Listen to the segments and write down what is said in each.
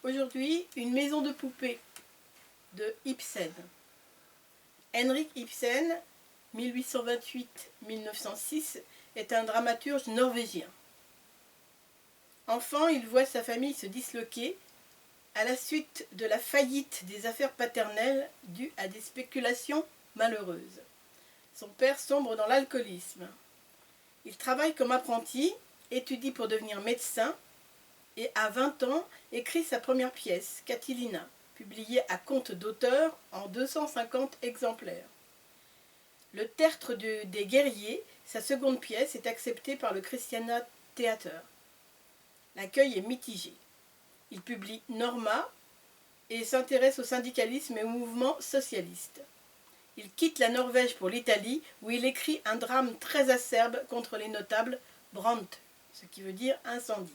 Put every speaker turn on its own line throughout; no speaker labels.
Aujourd'hui, une maison de poupées de Ibsen. Henrik Ibsen, 1828-1906, est un dramaturge norvégien. Enfant, il voit sa famille se disloquer à la suite de la faillite des affaires paternelles dues à des spéculations malheureuses. Son père sombre dans l'alcoolisme. Il travaille comme apprenti, étudie pour devenir médecin et à 20 ans écrit sa première pièce, Catilina, publiée à compte d'auteur en 250 exemplaires. Le Tertre des guerriers, sa seconde pièce, est acceptée par le Christiana Theater. L'accueil est mitigé. Il publie Norma et s'intéresse au syndicalisme et au mouvement socialiste. Il quitte la Norvège pour l'Italie, où il écrit un drame très acerbe contre les notables, Brand, ce qui veut dire incendie.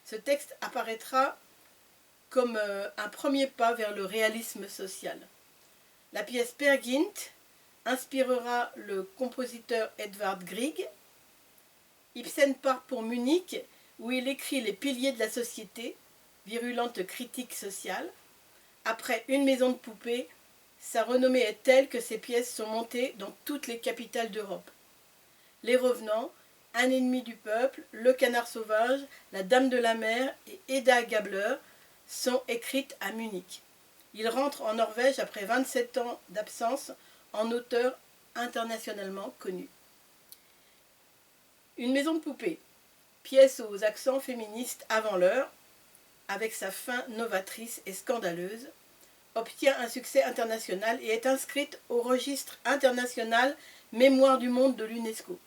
Ce texte apparaîtra comme un premier pas vers le réalisme social. La pièce Peer Gynt inspirera le compositeur Edvard Grieg. Ibsen part pour Munich, où il écrit Les piliers de la société, virulente critique sociale. Après Une maison de poupées, sa renommée est telle que ses pièces sont montées dans toutes les capitales d'Europe. Les Revenants, Un ennemi du peuple, Le canard sauvage, La dame de la mer et Hedda Gabler sont écrites à Munich. Il rentre en Norvège après 27 ans d'absence en auteur internationalement connu. Une maison de poupées, pièce aux accents féministes avant l'heure, avec sa fin novatrice et scandaleuse, obtient un succès international et est inscrite au registre international Mémoire du monde de l'UNESCO.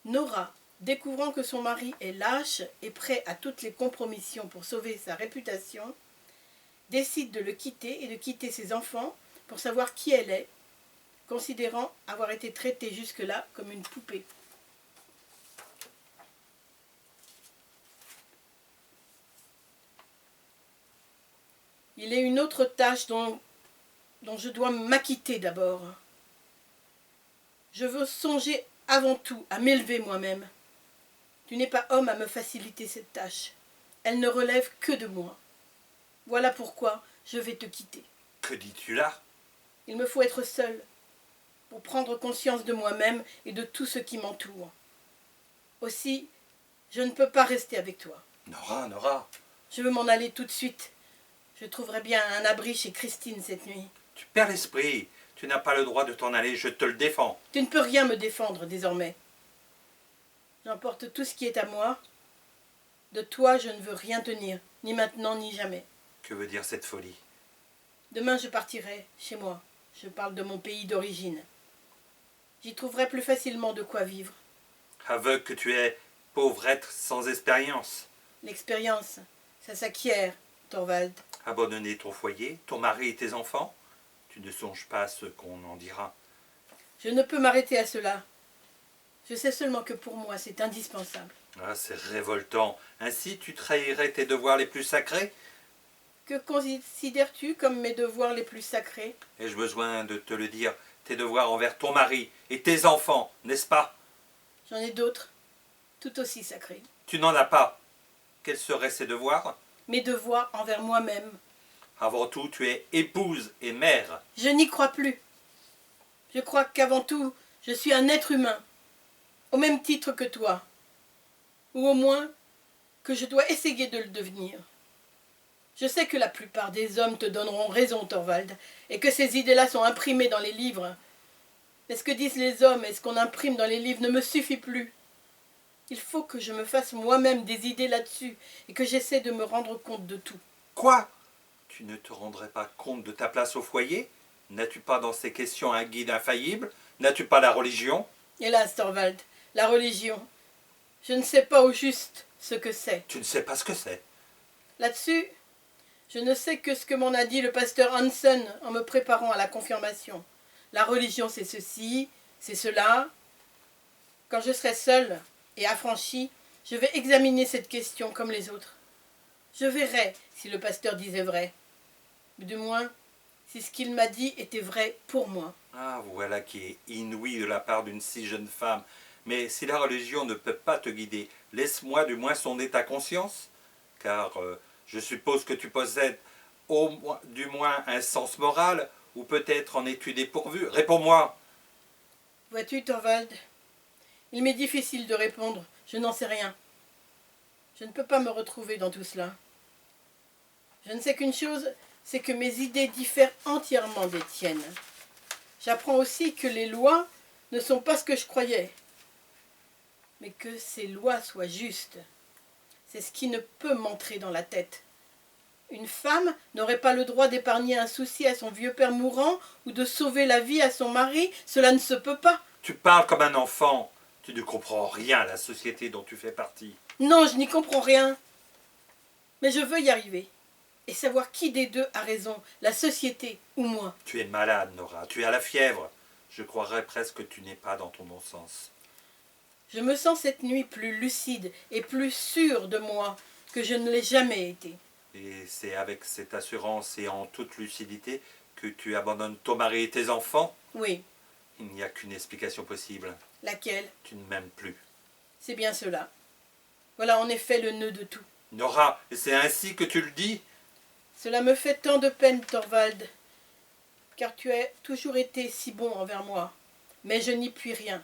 Nora, découvrant que son mari est lâche et prêt à toutes les compromissions pour sauver sa réputation, décide de le quitter et de quitter ses enfants pour savoir qui elle est, considérant avoir été traitée jusque-là comme une poupée. Il est une autre tâche dont je dois m'acquitter d'abord. Je veux songer avant tout à m'élever moi-même. Tu n'es pas homme à me faciliter cette tâche. Elle ne relève que de moi. Voilà pourquoi je vais te quitter.
Que dis-tu là?
Il me faut être seule pour prendre conscience de moi-même et de tout ce qui m'entoure. Aussi, je ne peux pas rester avec toi.
Nora, Nora.
Je veux m'en aller tout de suite. Je trouverai bien un abri chez Christine cette nuit.
Tu perds l'esprit. Tu n'as pas le droit de t'en aller, je te le défends.
Tu ne peux rien me défendre désormais. J'emporte tout ce qui est à moi. De toi, je ne veux rien tenir, ni maintenant, ni jamais.
Que veut dire cette folie?
Demain, je partirai chez moi. Je parle de mon pays d'origine. J'y trouverai plus facilement de quoi vivre.
Aveugle que tu es, pauvre être sans expérience.
L'expérience, ça s'acquiert, Thorvald.
Abandonner ton foyer, ton mari et tes enfants? Tu ne songes pas à ce qu'on en dira.
Je ne peux m'arrêter à cela. Je sais seulement que pour moi, c'est indispensable.
Ah, c'est révoltant. Ainsi, tu trahirais tes devoirs les plus sacrés?
Que considères-tu comme mes devoirs les plus sacrés?
Ai-je besoin de te le dire? Tes devoirs envers ton mari et tes enfants, n'est-ce pas?
J'en ai d'autres, tout aussi sacrés.
Tu n'en as pas. Quels seraient ces devoirs?
Mes devoirs envers moi-même.
Avant tout, tu es épouse et mère.
Je n'y crois plus. Je crois qu'avant tout, je suis un être humain, au même titre que toi, ou au moins que je dois essayer de le devenir. Je sais que la plupart des hommes te donneront raison, Thorvald, et que ces idées-là sont imprimées dans les livres. Mais ce que disent les hommes et ce qu'on imprime dans les livres ne me suffit plus. Il faut que je me fasse moi-même des idées là-dessus et que j'essaie de me rendre compte de tout.
Quoi? Tu ne te rendrais pas compte de ta place au foyer? N'as-tu pas dans ces questions un guide infaillible? N'as-tu pas la religion?
Hélas, Thorvald, la religion, je ne sais pas au juste ce que c'est.
Tu ne sais pas ce que c'est.
Là-dessus, je ne sais que ce que m'en a dit le pasteur Hansen en me préparant à la confirmation. La religion, c'est ceci, c'est cela. Quand je serai seule et affranchie, je vais examiner cette question comme les autres. Je verrai si le pasteur disait vrai. Du moins, si ce qu'il m'a dit était vrai pour moi.
Ah, voilà qui est inouï de la part d'une si jeune femme. Mais si la religion ne peut pas te guider, laisse-moi du moins sonder ta conscience. Car Je suppose que tu possèdes du moins un sens moral, ou peut-être en es-tu dépourvu. Réponds-moi.
Vois-tu, Thorvald, il m'est difficile de répondre, je n'en sais rien. Je ne peux pas me retrouver dans tout cela. Je ne sais qu'une chose, c'est que mes idées diffèrent entièrement des tiennes. J'apprends aussi que les lois ne sont pas ce que je croyais, mais que ces lois soient justes. C'est ce qui ne peut m'entrer dans la tête. Une femme n'aurait pas le droit d'épargner un souci à son vieux père mourant ou de sauver la vie à son mari, cela ne se peut pas.
Tu parles comme un enfant. Tu ne comprends rien à la société dont tu fais partie.
Non, je n'y comprends rien. Mais je veux y arriver. Et savoir qui des deux a raison, la société ou moi.
Tu es malade, Nora. Tu as la fièvre. Je croirais presque que tu n'es pas dans ton bon sens.
Je me sens cette nuit plus lucide et plus sûre de moi que je ne l'ai jamais été.
Et c'est avec cette assurance et en toute lucidité que tu abandonnes ton mari et tes enfants?
Oui.
Il n'y a qu'une explication possible.
Laquelle?
Tu ne m'aimes plus.
C'est bien cela. Voilà en effet le nœud de tout.
Nora, c'est ainsi que tu le dis?
Cela me fait tant de peine, Thorvald, car tu as toujours été si bon envers moi. Mais je n'y puis rien.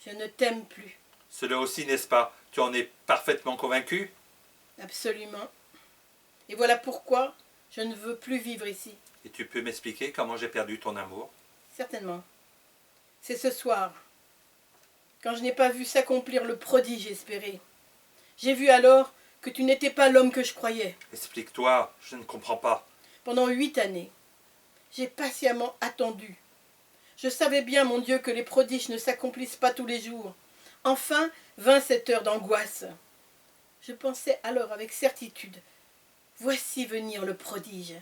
Je ne t'aime plus.
Cela aussi, n'est-ce pas? Tu en es parfaitement convaincu?
Absolument. Et voilà pourquoi je ne veux plus vivre ici.
Et tu peux m'expliquer comment j'ai perdu ton amour?
Certainement. C'est ce soir, quand je n'ai pas vu s'accomplir le prodige espéré. J'ai vu alors que tu n'étais pas l'homme que je croyais.
Explique-toi, je ne comprends pas.
Pendant 8 années, j'ai patiemment attendu. Je savais bien, mon Dieu, que les prodiges ne s'accomplissent pas tous les jours. Enfin vint cette heure d'angoisse. Je pensais alors avec certitude, voici venir le prodige.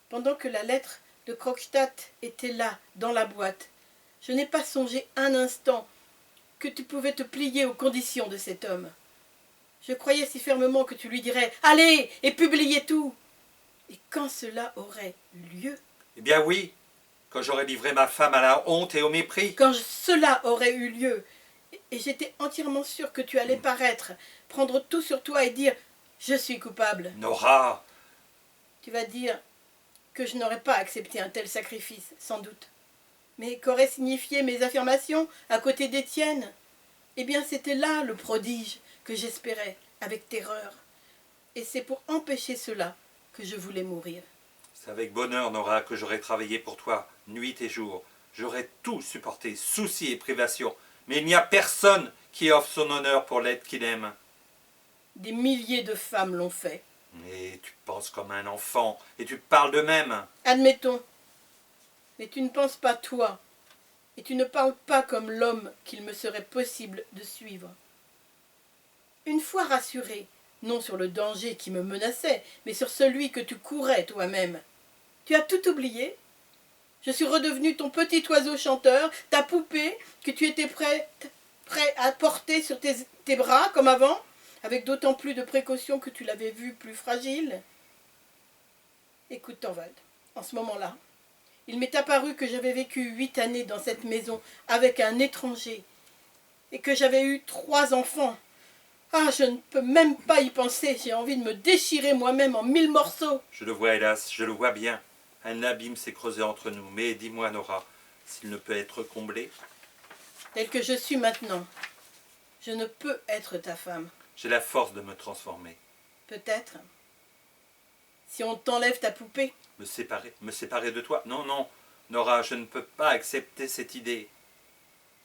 Pendant que la lettre de Krogstad était là, dans la boîte, je n'ai pas songé un instant que tu pouvais te plier aux conditions de cet homme. Je croyais si fermement que tu lui dirais « Allez, et publiez tout !» Et quand cela aurait lieu,
Eh bien oui, quand j'aurais livré ma femme à la honte et au mépris.
quand cela aurait eu lieu, et j'étais entièrement sûre que tu allais paraître, prendre tout sur toi et dire « Je suis coupable »,
Nora,
tu vas dire que je n'aurais pas accepté un tel sacrifice, sans doute. Mais qu'auraient signifié mes affirmations à côté des tiennes? Eh bien, c'était là le prodige que j'espérais, avec terreur. Et c'est pour empêcher cela que je voulais mourir.
c'est avec bonheur, Nora, que j'aurais travaillé pour toi, nuit et jour. J'aurais tout supporté, soucis et privations. Mais il n'y a personne qui offre son honneur pour l'être qu'il aime.
Des milliers de femmes l'ont fait.
Et tu penses comme un enfant, et tu parles de même.
Admettons. Mais tu ne penses pas toi, et tu ne parles pas comme l'homme qu'il me serait possible de suivre. Une fois rassuré, non sur le danger qui me menaçait, mais sur celui que tu courais toi-même, tu as tout oublié? Je suis redevenu ton petit oiseau chanteur, ta poupée que tu étais prêt à porter sur tes bras comme avant, avec d'autant plus de précaution que tu l'avais vu plus fragile. Écoute, Thorvald, en ce moment-là, il m'est apparu que j'avais vécu 8 années dans cette maison avec un étranger et que j'avais eu 3 enfants. Ah, je ne peux même pas y penser, j'ai envie de me déchirer moi-même en 1000 morceaux.
Je le vois, hélas, je le vois bien. Un abîme s'est creusé entre nous. Mais dis-moi, Nora, s'il ne peut être comblé.
Tel que je suis maintenant, je ne peux être ta femme.
J'ai la force de me transformer.
Peut-être. Si on t'enlève ta poupée.
Me séparer de toi? Non, non, Nora, je ne peux pas accepter cette idée.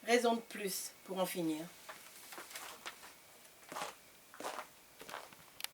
Raison de plus pour en finir.